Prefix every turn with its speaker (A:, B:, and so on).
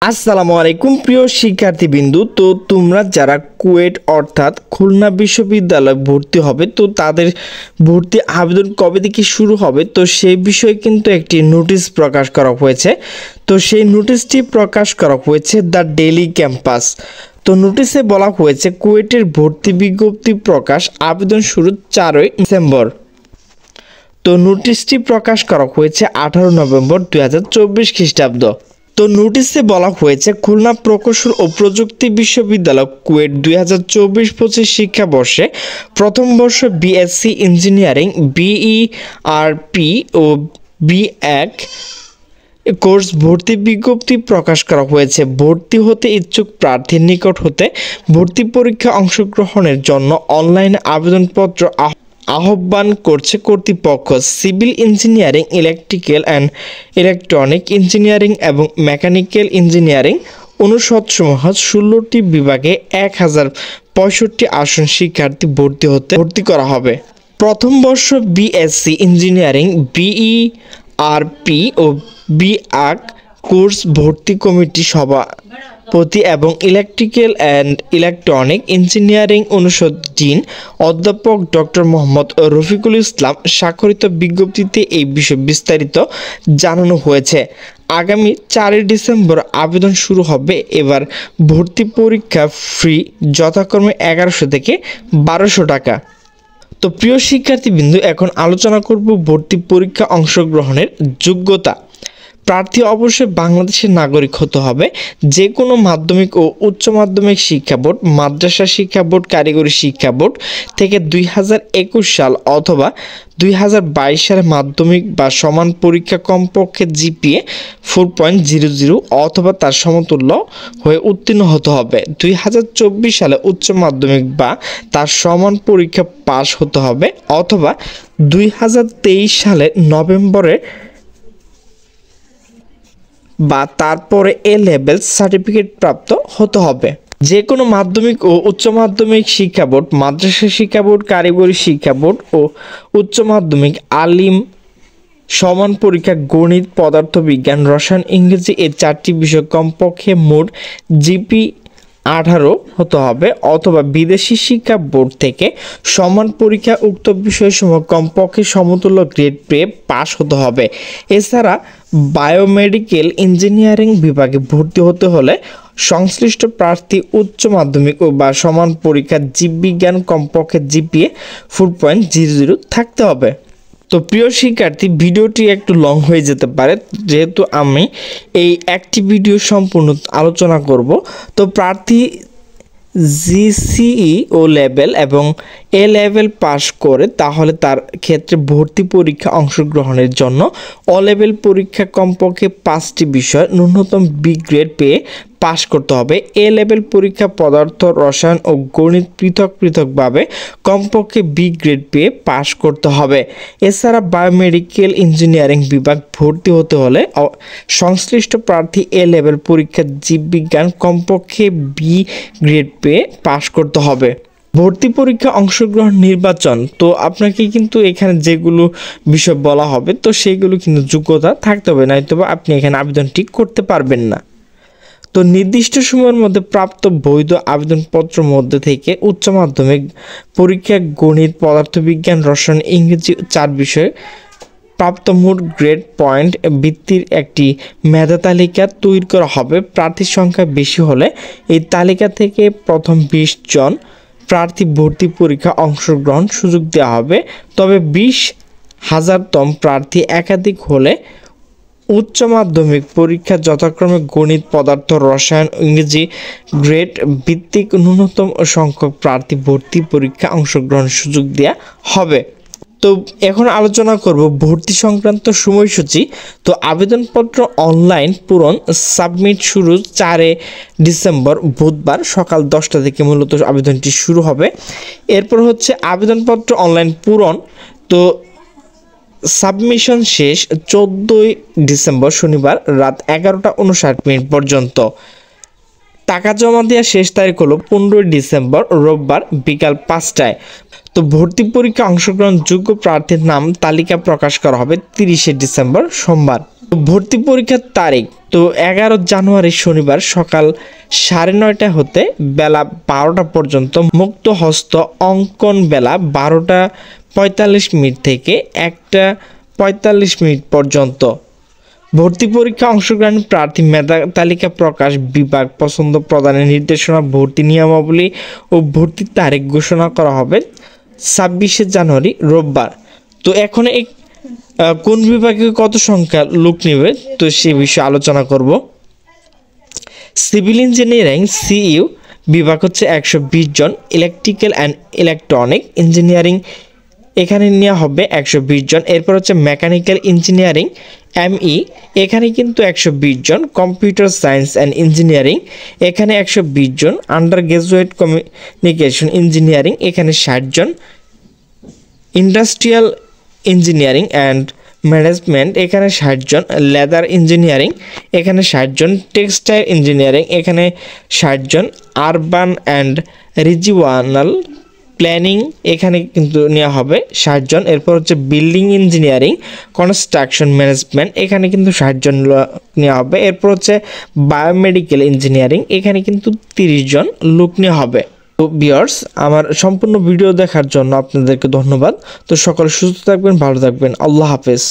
A: আসসালামু আলাইকুম প্রিয় শিক্ষার্থীবৃন্দু। তো তোমরা যারা কুয়েট অর্থাৎ খুলনা বিশ্ববিদ্যালয়ে ভর্তি হবে, তো তাদের ভর্তি আবেদন কবে থেকে শুরু হবে, তো সেই বিষয়ে কিন্তু একটি নোটিশ প্রকাশ করা হয়েছে। তো সেই নোটিশটি প্রকাশ করা হয়েছে দ্য ডেইলি ক্যাম্পাস। তো নোটিশে বলা হয়েছে কুয়েটের ভর্তি বিজ্ঞপ্তি প্রকাশ, আবেদন শুরু 4ই ডিসেম্বর। তো নোটিশটি প্রকাশ করা হয়েছে 18 নভেম্বর 2024 খ্রিস্টাব্দ। তো নোটিশে বলা হয়েছে খুলনা প্রকৌশল ও প্রযুক্তি বিশ্ববিদ্যালয় কুয়েট 2024-25 শিক্ষাবর্ষে প্রথম বর্ষ বিএসসি ইঞ্জিনিয়ারিং বিইআরপি ও বি1 কোর্স ভর্তি বিজ্ঞপ্তি প্রকাশ করা হয়েছে। ভর্তি হতে ইচ্ছুক প্রার্থীর নিকট হতে ভর্তি পরীক্ষা অংশগ্রহণের জন্য অনলাইনে আবেদনপত্র আহ্বান করছে কর্তৃপক্ষ। Civil engineering, electrical and electronic engineering এবং মেকানিক্যাল ইঞ্জিনিয়ারিং অনুষদসমূহ 16টি বিভাগে 1065 আসন শিক্ষার্থী ভর্তি করা হবে। প্রথম বর্ষ বিএসসি ইঞ্জিনিয়ারিং বিইআরপি ও বি1 কোর্স ভর্তি কমিটি সভাপতি এবং ইলেকট্রিক্যাল অ্যান্ড ইলেকট্রনিক ইঞ্জিনিয়ারিং অনুষদ ডিন অধ্যাপক ডক্টর মোহাম্মদ রফিকুল ইসলাম স্বাক্ষরিত বিজ্ঞপ্তিতে এই বিষয়ে বিস্তারিত জানানো হয়েছে। আগামী 4 ডিসেম্বর আবেদন শুরু হবে। এবার ভর্তি পরীক্ষা ফ্রি, যথাক্রমে 1100 থেকে 1200 টাকা। তো প্রিয় শিক্ষার্থীবৃন্দু, এখন আলোচনা করব ভর্তি পরীক্ষা অংশগ্রহণের যোগ্যতা। প্রার্থী অবশ্যই বাংলাদেশের নাগরিক হতে হবে। যে কোনো মাধ্যমিক ও উচ্চ মাধ্যমিক শিক্ষা বোর্ড, মাদ্রাসা শিক্ষা বোর্ড, কারিগরি শিক্ষা বোর্ড থেকে 2021 সাল অথবা 2022 সালে মাধ্যমিক বা সমান পরীক্ষা কমপক্ষে জিপিএ 4.00 অথবা তার সমতুল্য হয়ে উত্তীর্ণ হতে হবে। 2024 সালে উচ্চ মাধ্যমিক বা তার সমান পরীক্ষা পাশ হতে হবে অথবা 2023 সালের নভেম্বরে বা তারপরে এ লেভেল সার্টিফিকেট প্রাপ্ত হতে হবে। যে কোনো মাধ্যমিক ও উচ্চ মাধ্যমিক শিক্ষা বোর্ড, মাদ্রাসা শিক্ষা বোর্ড, কারিগরি শিক্ষা বোর্ড ও উচ্চ মাধ্যমিক আলিম সমান পরীক্ষা গণিত, পদার্থবিজ্ঞান, রসায়ন, ইংরেজি এই 4টি বিষয় কমপক্ষে মোট জিপি 18 হতে হবে অথবা বিদেশি শিক্ষা বোর্ড থেকে সমান পরীক্ষা উক্ত বিষয়সমূহ কমপক্ষে সমতুল্য গ্রেড পেয়ে পাশ হতে হবে। এছাড়া বায়োমেডিক্যাল ইঞ্জিনিয়ারিং বিভাগে ভর্তি হতে হলে সংশ্লিষ্ট প্রার্থী উচ্চ মাধ্যমিক ও বা সমান পরীক্ষা জীববিজ্ঞান কমপক্ষে জিপিএ 4.00 থাকতে হবে। তো প্রিয় শিক্ষার্থী, ভিডিওটি একটু লং হয়ে যেতে পারে যেহেতু আমি এই একটি ভিডিও সম্পূর্ণ আলোচনা করব। তো প্রার্থী জিসিই ও লেভেল এবং এ লেভেল পাস করে তাহলে তার ক্ষেত্রে ভর্তি পরীক্ষা অংশগ্রহণের জন্য অ লেভেল পরীক্ষা কমপক্ষে 5টি বিষয় ন্যূনতম বি গ্রেড পেয়ে পাশ করতে হবে। এ লেভেল পরীক্ষা পদার্থ, রসায়ন ও গণিত পৃথকভাবে কমপক্ষে বি গ্রেড পেয়ে পাশ করতে হবে। এছাড়া বায়োমেডিক্যাল ইঞ্জিনিয়ারিং বিভাগ ভর্তি হতে হলে সংশ্লিষ্ট প্রার্থী এ লেভেল পরীক্ষা জীববিজ্ঞান কমপক্ষে বি গ্রেড পেয়ে পাশ করতে হবে। ভর্তি পরীক্ষা অংশগ্রহণ নির্বাচন, তো আপনাকে কিন্তু এখানে যেগুলো বিষয় বলা হবে তো সেইগুলো কিন্তু যোগ্যতা থাকতে হবে, নয়তো আপনি এখানে আবেদনটি করতে পারবেন না। তো নির্দিষ্ট সময়ের মধ্যে প্রাপ্ত বৈধ আবেদনপত্রের মধ্যে থেকে উচ্চ মাধ্যমিক পরীক্ষা গণিত, পদার্থবিজ্ঞান, রসায়ন, ইংরেজি 4 বিষয়ে প্রাপ্ত মোট গ্রেড পয়েন্ট ভিত্তির একটি মেধা তালিকা তৈরি করা হবে। প্রার্থীর সংখ্যা বেশি হলে এই তালিকা থেকে প্রথম 20 জন প্রার্থী ভর্তি পরীক্ষা অংশগ্রহণ সুযোগ দেওয়া হবে। তবে 20,000তম প্রার্থী একাধিক হলে উচ্চ মাধ্যমিক পরীক্ষা যথাক্রমে গণিত, পদার্থ, রসায়ন, ইংরেজি গ্রেড ভিত্তিক ন্যূনতম সংখ্যক প্রার্থী ভর্তি পরীক্ষা অংশগ্রহণের সুযোগ দেওয়া হবে। তো এখন আলোচনা করব ভর্তি সংক্রান্ত সময়সূচি। তো আবেদনপত্র অনলাইন পূরণ সাবমিট শুরু 4 ডিসেম্বর বুধবার সকাল 10টা থেকে মূলত আবেদনটি শুরু হবে। এরপর হচ্ছে আবেদনপত্র অনলাইন পূরণ, তো সাবমিশন শেষ 14 ডিসেম্বর শনিবার রাত 11টা 59 পর্যন্ত। টাকা জমা দেওয়ার শেষ তারিখ হলো 15 ডিসেম্বর রোববার বিকাল 5টায়। তো ভর্তি পরীক্ষা অংশগ্রহণ যোগ্য প্রার্থীর নাম তালিকা প্রকাশ করা হবে 30 ডিসেম্বর সোমবার। ভর্তি পরীক্ষার তারিখ তো 11 জানুয়ারি শনিবার সকাল 9:30 হতে বেলা 12টা পর্যন্ত মুক্ত হস্ত অঙ্কন বেলা 12:45 থেকে 1:45 পর্যন্ত। ভর্তি পরীক্ষা অংশগ্রহণ প্রার্থী মেধা তালিকা প্রকাশ, বিভাগ পছন্দ প্রদানের নির্দেশনা, ভর্তি নিয়মাবলী ও ভর্তির তারিখ ঘোষণা করা হবে 26 জানুয়ারি রোববার। তো এখন এই কোন বিভাগে কত সংখ্যা লোক নেবে তো সে বিষয়ে আলোচনা করব। সিভিল ইঞ্জিনিয়ারিং সিইউ বিভাগ হচ্ছে 120 জন, ইলেকট্রিক্যাল অ্যান্ড ইলেকট্রনিক ইঞ্জিনিয়ারিং এখানে নেওয়া হবে 120 জন। এরপর হচ্ছে মেকানিক্যাল ইঞ্জিনিয়ারিং এমই এখানে কিন্তু 120 জন, কম্পিউটার সায়েন্স অ্যান্ড ইঞ্জিনিয়ারিং এখানে 120 জন, আন্ডার গ্রাজুয়েট কমিউনিকেশন ইঞ্জিনিয়ারিং এখানে 60 জন, ইন্ডাস্ট্রিয়াল ইঞ্জিনিয়ারিং অ্যান্ড ম্যানেজমেন্ট এখানে 60 জন, লেদার ইঞ্জিনিয়ারিং এখানে 60 জন, টেক্সটাইল ইঞ্জিনিয়ারিং এখানে 60 জন, আরবান অ্যান্ড রিজিওনাল প্ল্যানিং এখানে কিন্তু নেওয়া হবে 60 জন। এরপর হচ্ছে বিল্ডিং ইঞ্জিনিয়ারিং কনস্ট্রাকশন ম্যানেজমেন্ট এখানে কিন্তু 60 জন নেওয়া হবে। এরপর হচ্ছে বায়োমেডিক্যাল ইঞ্জিনিয়ারিং এখানে কিন্তু 30 জন লোক নেওয়া হবে। তো ভিউয়ার্স, আমার সম্পূর্ণ ভিডিও দেখার জন্য আপনাদেরকে ধন্যবাদ। তো সকলে সুস্থ থাকবেন, ভালো থাকবেন, আল্লাহ হাফেজ।